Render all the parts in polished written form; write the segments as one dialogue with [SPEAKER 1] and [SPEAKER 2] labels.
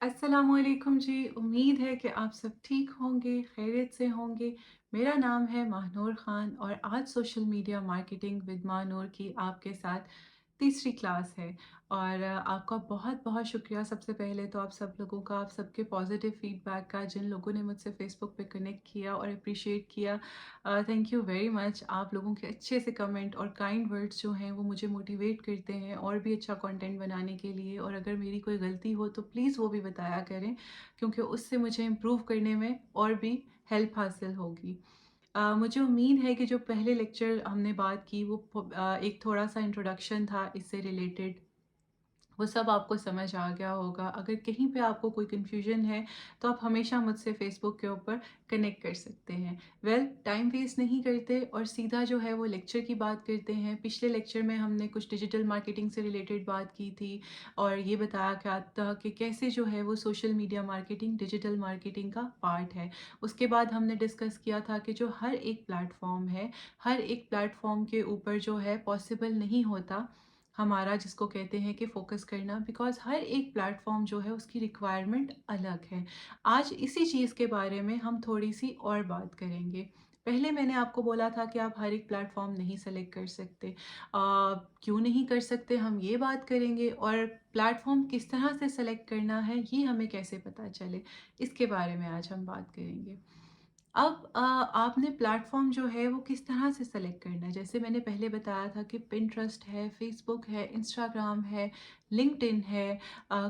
[SPEAKER 1] अस्सलामुअलैकुम जी। उम्मीद है कि आप सब ठीक होंगे, खैरियत से होंगे। मेरा नाम है महानूर ख़ान और आज social media marketing with Mahnoor की आपके साथ तीसरी क्लास है। और आपका बहुत बहुत शुक्रिया सबसे पहले तो आप सब लोगों का, आप सबके पॉजिटिव फीडबैक का, जिन लोगों ने मुझसे फ़ेसबुक पे कनेक्ट किया और अप्रिशिएट किया। Thank you very much. आप लोगों के अच्छे से कमेंट और काइंड वर्ड्स जो हैं वो मुझे मोटिवेट करते हैं और भी अच्छा कंटेंट बनाने के लिए। और अगर मेरी कोई गलती हो तो प्लीज़ वो भी बताया करें, क्योंकि उससे मुझे इम्प्रूव करने में और भी हेल्प हासिल होगी। मुझे उम्मीद है कि जो पहले लेक्चर हमने बात की वो एक थोड़ा-सा इंट्रोडक्शन था इससे रिलेटेड, वो सब आपको समझ आ गया होगा। अगर कहीं पे आपको कोई कन्फ्यूजन है तो आप हमेशा मुझसे फ़ेसबुक के ऊपर कनेक्ट कर सकते हैं। टाइम वेस्ट नहीं करते और सीधा जो है वो लेक्चर की बात करते हैं। पिछले लेक्चर में हमने कुछ डिजिटल मार्केटिंग से रिलेटेड बात की थी और ये बताया गया था कि कैसे जो है वो social media marketing digital marketing का पार्ट है। उसके बाद हमने डिस्कस किया था कि जो हर एक प्लेटफ़ॉर्म है, हर एक प्लेटफ़ॉर्म के ऊपर जो है पॉसिबल नहीं होता हमारा, जिसको कहते हैं कि फ़ोकस करना, बिकॉज़ हर एक प्लेटफ़ॉर्म जो है उसकी रिक्वायरमेंट अलग है। आज इसी चीज़ के बारे में हम थोड़ी-सी और बात करेंगे। पहले मैंने आपको बोला था कि आप हर एक प्लेटफ़ॉर्म नहीं सेलेक्ट कर सकते। क्यों नहीं कर सकते हम ये बात करेंगे, और प्लेटफ़ॉर्म किस तरह से सेलेक्ट करना है ये हमें कैसे पता चले, इसके बारे में आज हम बात करेंगे। अब आपने प्लेटफ़ॉर्म जो है वो किस तरह से सेलेक्ट करना है। जैसे मैंने पहले बताया था कि पिंटरेस्ट है, फ़ेसबुक है, इंस्टाग्राम है, लिंक्डइन है,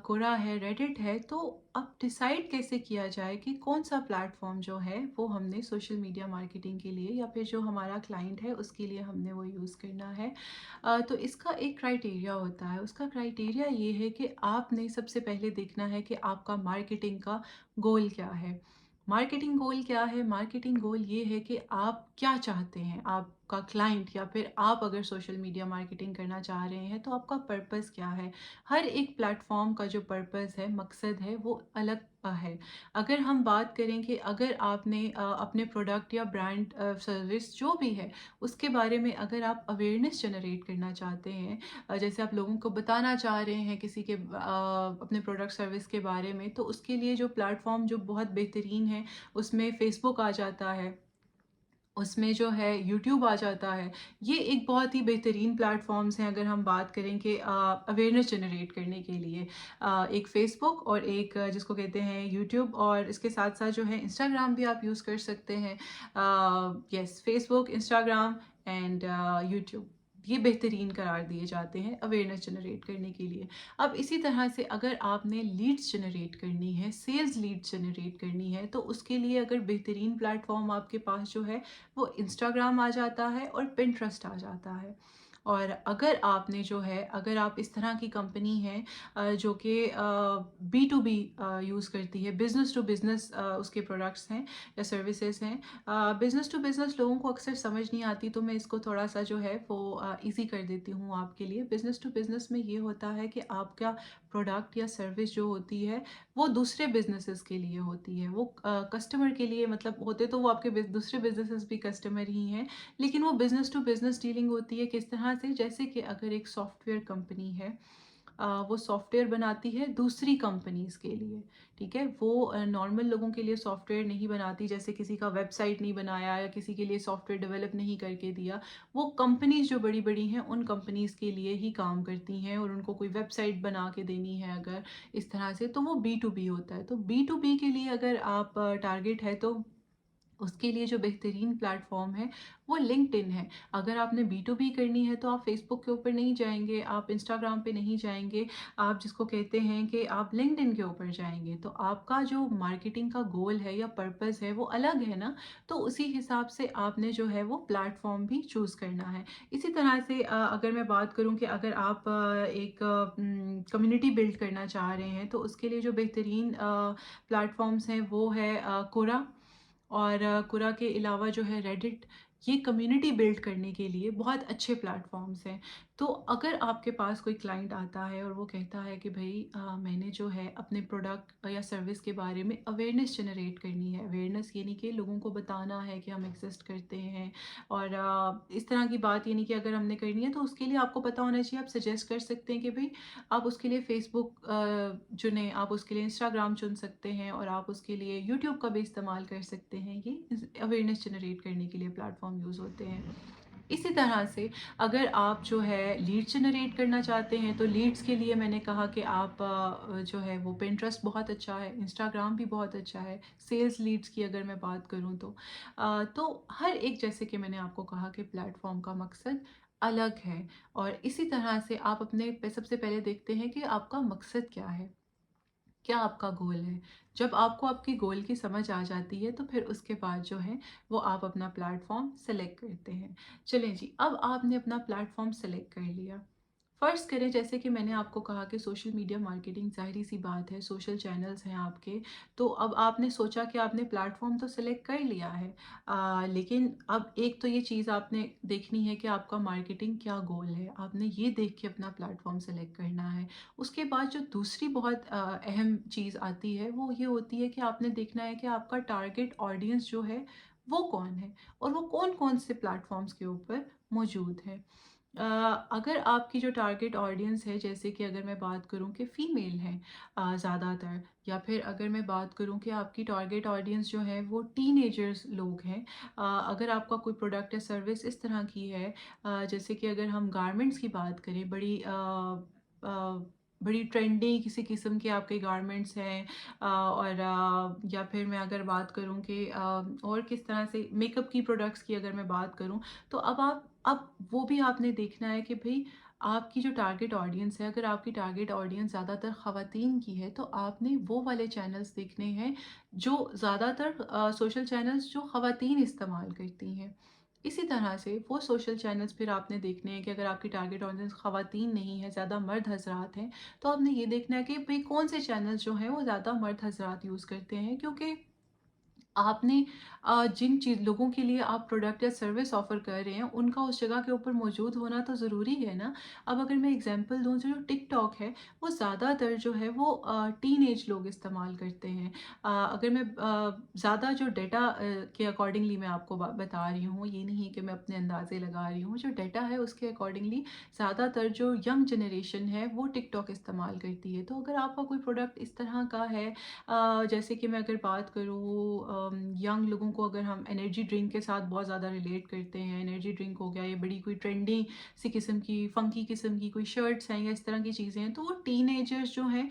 [SPEAKER 1] कोरा है, रेडिट है। तो अब डिसाइड कैसे किया जाए कि कौन-सा प्लेटफ़ॉर्म जो है वो हमने सोशल मीडिया मार्केटिंग के लिए या फिर जो हमारा क्लाइंट है उसके लिए हमने वो यूज़ करना है। तो इसका एक क्राइटेरिया होता है। उसका क्राइटेरिया ये है कि आपने सबसे पहले देखना है कि आपका मार्केटिंग का गोल क्या है। मार्केटिंग गोल क्या है? मार्केटिंग गोल ये है कि आप क्या चाहते हैं? आपका क्लाइंट या फिर आप अगर सोशल मीडिया मार्केटिंग करना चाह रहे हैं तो आपका पर्पस क्या है? हर एक प्लेटफ़ॉर्म का जो पर्पस है, मकसद है, वो अलग है। अगर हम बात करें कि अगर आपने अपने प्रोडक्ट या ब्रांड सर्विस जो भी है उसके बारे में अगर आप अवेयरनेस जनरेट करना चाहते हैं, जैसे आप लोगों को बताना चाह रहे हैं किसी के अपने प्रोडक्ट सर्विस के बारे में, तो उसके लिए जो प्लेटफ़ॉर्म जो बहुत बेहतरीन है उसमें फ़ेसबुक आ जाता है, उसमें जो है यूट्यूब आ जाता है। ये एक बहुत ही बेहतरीन प्लेटफ़ॉर्म्स हैं अगर हम बात करें कि अवेयरनेस जनरेट करने के लिए। एक फ़ेसबुक और एक जिसको कहते हैं यूट्यूब, और इसके साथ-साथ जो है इंस्टाग्राम भी आप यूज़ कर सकते हैं। Yes, Facebook, Instagram and YouTube, ये बेहतरीन करार दिए जाते हैं अवेयरनेस जनरेट करने के लिए। अब इसी तरह से अगर आपने लीड्स जनरेट करनी है, सेल्स लीड्स जनरेट करनी है, तो उसके लिए अगर बेहतरीन प्लेटफ़ॉर्म आपके पास जो है वो इंस्टाग्राम आ जाता है और पिंटरेस्ट आ जाता है। और अगर आपने जो है, अगर आप इस तरह की कंपनी है जो कि बी टू बी यूज़ करती है, बिज़नेस टू बिज़नेस उसके प्रोडक्ट्स हैं या सर्विसेज हैं। बिज़नेस टू बिज़नेस लोगों को अक्सर समझ नहीं आती, तो मैं इसको थोड़ा सा जो है वो ईज़ी कर देती हूँ आपके लिए। बिज़नेस टू बिज़नेस में ये होता है कि आपका प्रोडक्ट या सर्विस जो होती है वो दूसरे बिज़नेसेस के लिए होती है। वो कस्टमर के लिए, मतलब होते तो वो आपके दूसरे बिज़नेसेस भी कस्टमर ही हैं, लेकिन वो बिज़नेस टू बिज़नेस डीलिंग होती है किस तरह से, जैसे कि अगर एक सॉफ्टवेयर कंपनी है, वो सॉफ्टवेयर बनाती है दूसरी कंपनीज़ के लिए, ठीक है? वो नॉर्मल लोगों के लिए सॉफ्टवेयर नहीं बनाती, जैसे किसी का वेबसाइट नहीं बनाया या किसी के लिए सॉफ्टवेयर डेवलप नहीं करके दिया। वो कंपनीज़ जो बड़ी-बड़ी हैं, उन कंपनीज़ के लिए ही काम करती हैं, और उनको कोई वेबसाइट बना के देनी है अगर इस तरह से, तो वो बी टू बी होता है। तो बी टू बी के लिए अगर आप टारगेट है तो उसके लिए जो बेहतरीन प्लेटफ़ॉर्म है वो लिंक्डइन है। अगर आपने बी टू बी करनी है तो आप फ़ेसबुक के ऊपर नहीं जाएँगे, आप इंस्टाग्राम पे नहीं जाएँगे, आप जिसको कहते हैं कि आप लिंक्डइन के ऊपर जाएँगे। तो आपका जो मार्केटिंग का गोल है या पर्पस है वो अलग है ना, तो उसी हिसाब से आपने जो है वो प्लेटफ़ॉर्म भी चूज़ करना है। इसी तरह से अगर मैं बात करूँ कि अगर आप एक कम्युनिटी बिल्ड करना चाह रहे हैं तो उसके लिए जो बेहतरीन प्लेटफ़ॉर्म्स हैं वो है कोरा, और कोरा के अलावा जो है रेडिट। ये कम्युनिटी बिल्ड करने के लिए बहुत अच्छे प्लेटफ़ॉर्म्स हैं। तो अगर आपके पास कोई क्लाइंट आता है और वो कहता है कि भई मैंने जो है अपने प्रोडक्ट या सर्विस के बारे में अवेयरनेस जनरेट करनी है। अवेयरनेस यानी कि लोगों को बताना है कि हम एक्सिस्ट करते हैं, और इस तरह की बात यानी कि अगर हमने करनी है तो उसके लिए आपको पता होना चाहिए। आप सजेस्ट कर सकते हैं कि भई आप उसके लिए फ़ेसबुक चुनें, आप उसके लिए इंस्टाग्राम चुन सकते हैं, और आप उसके लिए यूट्यूब का भी इस्तेमाल कर सकते हैं। ये अवेयरनेस जनरेट करने के लिए प्लेटफ़ॉर्म यूज़ होते हैं। इसी तरह से अगर आप जो है लीड जनरेट करना चाहते हैं, तो लीड्स के लिए मैंने कहा कि आप जो है वो पिंटरेस्ट बहुत अच्छा है, इंस्टाग्राम भी बहुत अच्छा है। सेल्स लीड्स की अगर मैं बात करूँ तो हर एक, जैसे कि मैंने आपको कहा कि प्लेटफॉर्म का मकसद अलग है, और इसी तरह से आप अपने सबसे पहले देखते हैं कि आपका मकसद क्या है, क्या आपका गोल है। जब आपको आपकी गोल की समझ आ जाती है तो फिर उसके बाद जो है वो आप अपना प्लेटफॉर्म सेलेक्ट करते हैं। चलें जी, अब आपने अपना प्लेटफॉर्म सेलेक्ट कर लिया। फ़र्ज़ करें जैसे कि मैंने आपको कहा कि सोशल मीडिया मार्केटिंग ज़ाहिर-सी बात है, सोशल चैनल्स हैं आपके, तो अब आपने सोचा कि आपने प्लेटफॉर्म तो सेलेक्ट कर लिया है। लेकिन अब एक तो ये चीज़ आपने देखनी है कि आपका मार्केटिंग क्या गोल है, आपने ये देख के अपना प्लेटफॉर्म सेलेक्ट करना है। उसके बाद जो दूसरी बहुत अहम चीज़ आती है वो ये होती है कि आपने देखना है कि आपका टारगेट ऑडियंस जो है वो कौन है, और वो कौन-कौन से प्लेटफ़ॉर्म्स के ऊपर मौजूद है। अ, अगर आपकी जो टारगेट ऑडियंस है, जैसे कि अगर मैं बात करूँ कि फ़ीमेल हैं ज़्यादातर, या फिर अगर मैं बात करूँ कि आपकी टारगेट ऑडियंस जो है वो टीनेजर्स लोग हैं। अगर आपका कोई प्रोडक्ट या सर्विस इस तरह की है, जैसे कि अगर हम गारमेंट्स की बात करें, बड़ी ट्रेंडी किसी किस्म के आपके गारमेंट्स हैं, और या फिर मैं अगर बात करूँ कि और किस तरह से मेकअप की प्रोडक्ट्स की अगर मैं बात करूँ, तो अब वो भी आपने देखना है कि भई आपकी जो टारगेट ऑडियंस है, अगर आपकी टारगेट ऑडियंस ज़्यादातर ख़वातीन की है, तो आपने वो वाले चैनल्स देखने हैं जो ज़्यादातर सोशल चैनल्स जो ख़वातीन इस्तेमाल करती हैं। इसी तरह से वो सोशल चैनल्स फिर आपने देखने हैं कि अगर आपकी टारगेट ऑडियंस ख़वातीन नहीं है, ज़्यादा मर्द हज़रात हैं, तो आपने ये देखना है कि भई कौन से चैनल्स जो हैं वो ज़्यादा मर्द हज़रात यूज़ करते हैं, क्योंकि आपने जिन चीज़ लोगों के लिए आप प्रोडक्ट या सर्विस ऑफ़र कर रहे हैं, उनका उस जगह के ऊपर मौजूद होना तो ज़रूरी है ना। अब अगर मैं एग्ज़ाम्पल दूँ, जो टिकटॉक है, वो ज़्यादातर जो है वो टीनेज लोग इस्तेमाल करते हैं। अगर मैं ज़्यादा जो डेटा के अकॉर्डिंगली मैं आपको बता रही हूँ, ये नहीं कि मैं अपने अंदाज़े लगा रही हूँ। जो डेटा है उसके अकॉर्डिंगली ज़्यादातर जो यंग जनरेशन है वो टिकटॉक इस्तेमाल करती है। तो अगर आपका कोई प्रोडक्ट इस तरह का है, जैसे कि मैं अगर बात करूँ यंग लोगों को, अगर हम एनर्जी ड्रिंक के साथ बहुत ज़्यादा रिलेट करते हैं, एनर्जी ड्रिंक हो गया, ये बड़ी कोई ट्रेंडी सी किस्म की फंकी किस्म की कोई शर्ट्स हैं या इस तरह की चीज़ें हैं, तो वो टीनेजर्स जो हैं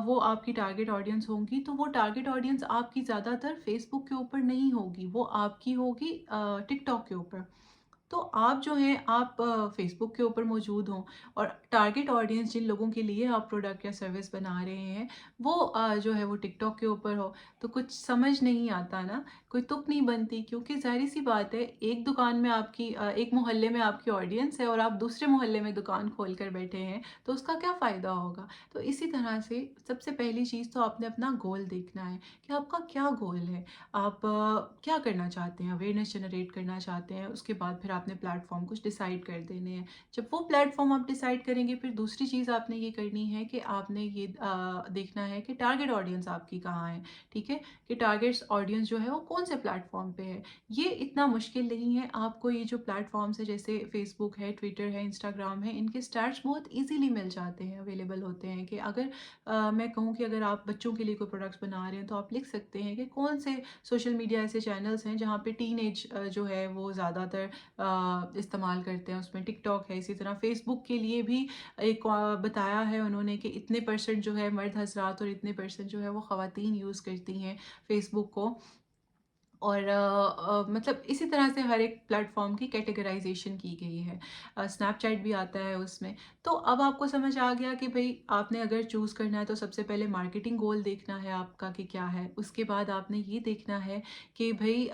[SPEAKER 1] वो आपकी टारगेट ऑडियंस होंगी। तो वो टारगेट ऑडियंस आपकी ज़्यादातर फेसबुक के ऊपर नहीं होगी, वो आपकी होगी टिकटॉक के ऊपर। तो आप जो हैं आप फ़ेसबुक के ऊपर मौजूद हों, और टारगेट ऑडियंस जिन लोगों के लिए आप प्रोडक्ट या सर्विस बना रहे हैं, वो जो है वो टिकटॉक के ऊपर हो, तो कुछ समझ नहीं आता ना, कोई तुक नहीं बनती, क्योंकि ज़ाहिर-सी बात है, एक दुकान में आपकी एक मोहल्ले में आपकी ऑडियंस है और आप दूसरे मोहल्ले में दुकान खोल कर बैठे हैं, तो उसका क्या फ़ायदा होगा? तो इसी तरह से सबसे पहली चीज़ तो आपने अपना गोल देखना है कि आपका क्या गोल है? आप क्या करना चाहते हैं? अवेयरनेस जनरेट करना चाहते हैं, उसके बाद फिर आपने प्लेटफ़ॉर्म कुछ डिसाइड कर देने हैं। जब वो प्लेटफ़ॉर्म आप डिसाइड करेंगे, फिर दूसरी चीज़ आपने ये करनी है कि आपने ये देखना है कि टारगेट ऑडियंस आपकी कहाँ है, ठीक है? कि टारगेट्स ऑडियंस जो है वो कौन से प्लेटफ़ॉर्म पे है। ये इतना मुश्किल नहीं है, आपको ये जो प्लेटफ़ॉर्म्स हैं जैसे फ़ेसबुक है, ट्विटर है, इंस्टाग्राम है, इनके स्टैट्स बहुत ईज़िली मिल जाते हैं, अवेलेबल होते हैं, कि अगर मैं कहूँ कि अगर आप बच्चों के लिए कोई प्रोडक्ट्स बना रहे हैं, तो आप लिख सकते हैं कि कौन से सोशल मीडिया ऐसे चैनल्स हैं जहाँ पे टीनेज जो है वो ज़्यादातर इस्तेमाल करते हैं, उसमें टिकटॉक है। इसी तरह फेसबुक के लिए भी एक बताया है उन्होंने कि इतने परसेंट जो है मर्द हजरात और इतने परसेंट जो है वो ख़वातीन यूज़ करती हैं फेसबुक को। और मतलब इसी तरह से हर एक प्लेटफ़ॉर्म की कैटेगराइज़ेशन की गई है। स्नैपचैट भी आता है उसमें। तो अब आपको समझ आ गया कि भई आपने अगर चूज़ करना है, तो सबसे पहले मार्केटिंग गोल देखना है आपका कि क्या है। उसके बाद आपने ये देखना है कि भई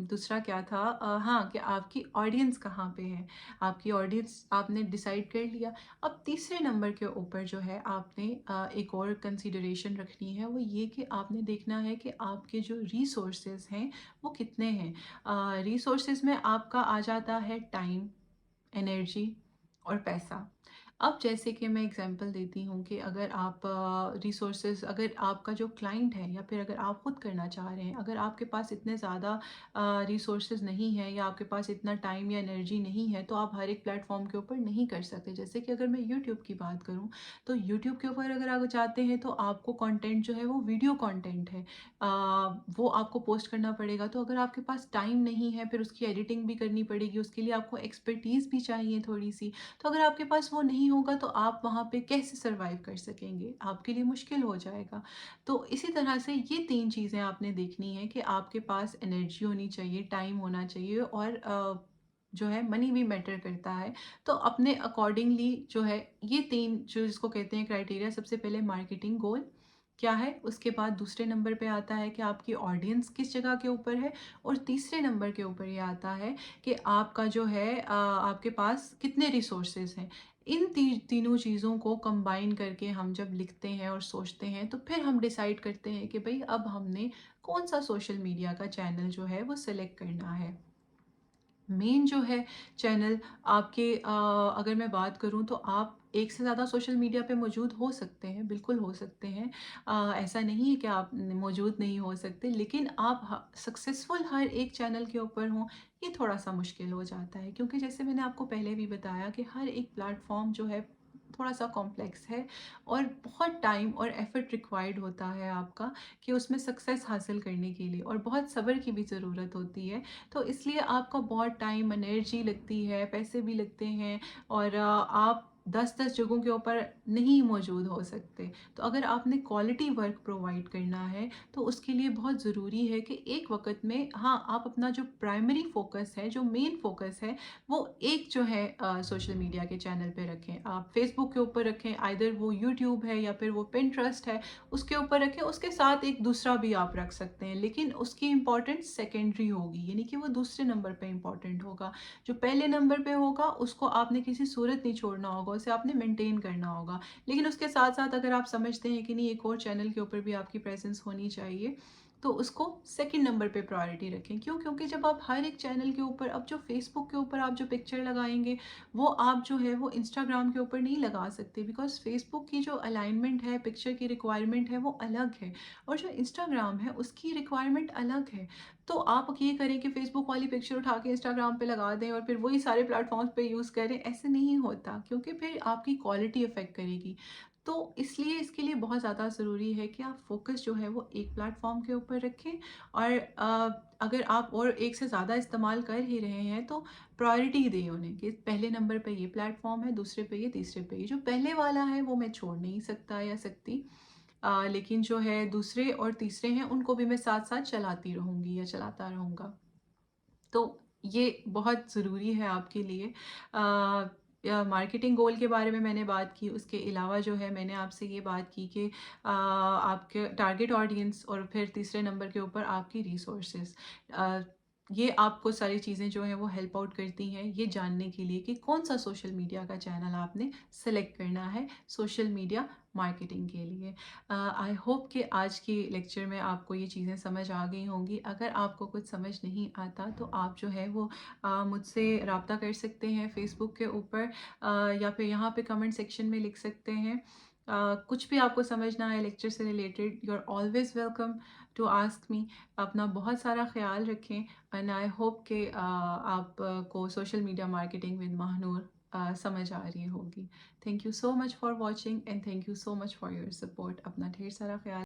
[SPEAKER 1] दूसरा क्या था, हाँ, कि आपकी ऑडियंस कहाँ पे है। आपकी ऑडियंस आपने डिसाइड कर लिया। अब तीसरे नंबर के ऊपर जो है आपने एक और कंसीडरेशन रखनी है, वो ये कि आपने देखना है कि आपके जो रिसोर्सेज हैं वो कितने हैं। रिसोर्सेज में आपका आ जाता है टाइम, एनर्जी, और पैसा। अब जैसे कि मैं एग्ज़ाम्पल देती हूँ कि अगर आप रिसोर्सेज़, अगर आपका जो क्लाइंट है या फिर अगर आप खुद करना चाह रहे हैं, अगर आपके पास इतने ज़्यादा रिसोर्सेज़ नहीं हैं या आपके पास इतना टाइम या एनर्जी नहीं है, तो आप हर एक प्लेटफ़ॉर्म के ऊपर नहीं कर सकते। जैसे कि अगर मैं यूट्यूब की बात करूँ, तो यूट्यूब के ऊपर अगर आप चाहते हैं तो आपको कंटेंट जो है वो वीडियो कंटेंट है। वो आपको पोस्ट करना पड़ेगा। तो अगर आपके पास टाइम नहीं है, फिर उसकी एडिटिंग भी करनी पड़ेगी, उसके लिए आपको एक्सपर्टीज़ भी चाहिए थोड़ी-सी। तो अगर आपके पास वो नहीं होगा तो आप वहाँ पे कैसे सर्वाइव कर सकेंगे? आपके लिए मुश्किल हो जाएगा। तो इसी तरह से ये 3 चीज़ें आपने देखनी है कि आपके पास एनर्जी होनी चाहिए, टाइम होना चाहिए और जो है मनी भी मैटर करता है। तो अपने अकॉर्डिंगली जो है ये 3 जो जिसको कहते हैं क्राइटेरिया, सबसे पहले मार्केटिंग गोल क्या है? उसके बाद दूसरे नंबर पे आता है कि आपकी ऑडियंस किस जगह के ऊपर है और तीसरे नंबर के ऊपर ये आता है कि आपका जो है आपके पास कितने रिसोर्सेज हैं। इन तीनों चीज़ों को कंबाइन करके हम जब लिखते हैं और सोचते हैं तो फिर हम डिसाइड करते हैं कि भाई अब हमने कौन सा सोशल मीडिया का चैनल जो है वो सिलेक्ट करना है। मेन जो है चैनल आपके अगर मैं बात करूँ तो आप एक से ज़्यादा सोशल मीडिया पे मौजूद हो सकते हैं, बिल्कुल हो सकते हैं। ऐसा नहीं है कि आप मौजूद नहीं हो सकते, लेकिन आप सक्सेसफुल हर एक चैनल के ऊपर हों, ये थोड़ा सा मुश्किल हो जाता है, क्योंकि जैसे मैंने आपको पहले भी बताया कि हर एक प्लेटफॉर्म जो है थोड़ा सा कॉम्प्लेक्स है और बहुत टाइम और एफर्ट रिक्वायर्ड होता है आपका कि उसमें सक्सेस हासिल करने के लिए, और बहुत सब्र की भी ज़रूरत होती है। तो इसलिए आपका बहुत टाइम, एनर्जी लगती है, पैसे भी लगते हैं और आप 10-10 जगहों के ऊपर नहीं मौजूद हो सकते। तो अगर आपने क्वालिटी वर्क प्रोवाइड करना है, तो उसके लिए बहुत ज़रूरी है कि एक वक़्त में हाँ, आप अपना जो प्राइमरी फ़ोकस है, जो मेन फ़ोकस है, वो एक जो है सोशल मीडिया के चैनल पे रखें। आप फ़ेसबुक के ऊपर रखें, आइदर वो यूट्यूब है या फिर वो पिंटरेस्ट है, उसके ऊपर रखें। उसके साथ एक दूसरा भी आप रख सकते हैं, लेकिन उसकी इम्पोर्टेंस सेकेंडरी होगी, यानी कि वो दूसरे नंबर पे इम्पोर्टेंट होगा। जो पहले नंबर पे होगा उसको आपने किसी सूरत नहीं छोड़ना होगा, उसे आपने मेंटेन करना होगा। लेकिन उसके साथ साथ अगर आप समझते हैं कि नहीं, एक और चैनल के ऊपर भी आपकी प्रेजेंस होनी चाहिए, तो उसको सेकंड नंबर पे प्रायोरिटी रखें। क्यों? क्योंकि जब आप हर एक चैनल के ऊपर, अब जो फेसबुक के ऊपर आप जो पिक्चर लगाएंगे, वो आप जो है वो इंस्टाग्राम के ऊपर नहीं लगा सकते, बिकॉज फेसबुक की जो अलाइनमेंट है, पिक्चर की रिक्वायरमेंट है, वो अलग है और जो इंस्टाग्राम है उसकी रिक्वायरमेंट अलग है। तो आप ये करें कि फेसबुक वाली पिक्चर उठा के इंस्टाग्राम पे लगा दें और फिर वही सारे प्लेटफॉर्म्स पे यूज़ करें, ऐसे नहीं होता, क्योंकि फिर आपकी क्वालिटी अफेक्ट करेगी। तो इसलिए इसके लिए बहुत ज़्यादा ज़रूरी है कि आप फोकस जो है वो एक प्लेटफॉर्म के ऊपर रखें, और अगर आप और एक से ज़्यादा इस्तेमाल कर ही रहे हैं तो प्रायोरिटी दें उन्हें कि पहले नंबर पे ये प्लेटफॉर्म है, दूसरे पे ये, तीसरे पे ये। जो पहले वाला है वो मैं छोड़ नहीं सकता या सकती, लेकिन जो है दूसरे और तीसरे हैं उनको भी मैं साथ साथ चलाती रहूँगी या चलाता रहूँगा। तो ये बहुत ज़रूरी है आपके लिए। मार्केटिंग गोल के बारे में मैंने बात की, उसके अलावा जो है मैंने आपसे ये बात की कि आपके टारगेट ऑडियंस और फिर तीसरे नंबर के ऊपर आपकी रिसोर्सेज। ये आपको सारी चीज़ें जो हैं वो हेल्प आउट करती हैं ये जानने के लिए कि कौन सा सोशल मीडिया का चैनल आपने सेलेक्ट करना है सोशल मीडिया मार्केटिंग के लिए। आई होप कि आज की लेक्चर में आपको ये चीज़ें समझ आ गई होंगी। अगर आपको कुछ समझ नहीं आता तो आप जो है वो मुझसे रब्ता कर सकते हैं फ़ेसबुक के ऊपर, या फिर यहाँ पे कमेंट सेक्शन में लिख सकते हैं। कुछ भी आपको समझना है लेक्चर से related, you are always welcome to ask me. अपना बहुत सारा ख्याल रखें एंड आई होप कि आपको social media marketing with Mahnoor समझ आ रही होगी। Thank you so much for watching and thank you so much for your support. अपना ढेर सारा ख्याल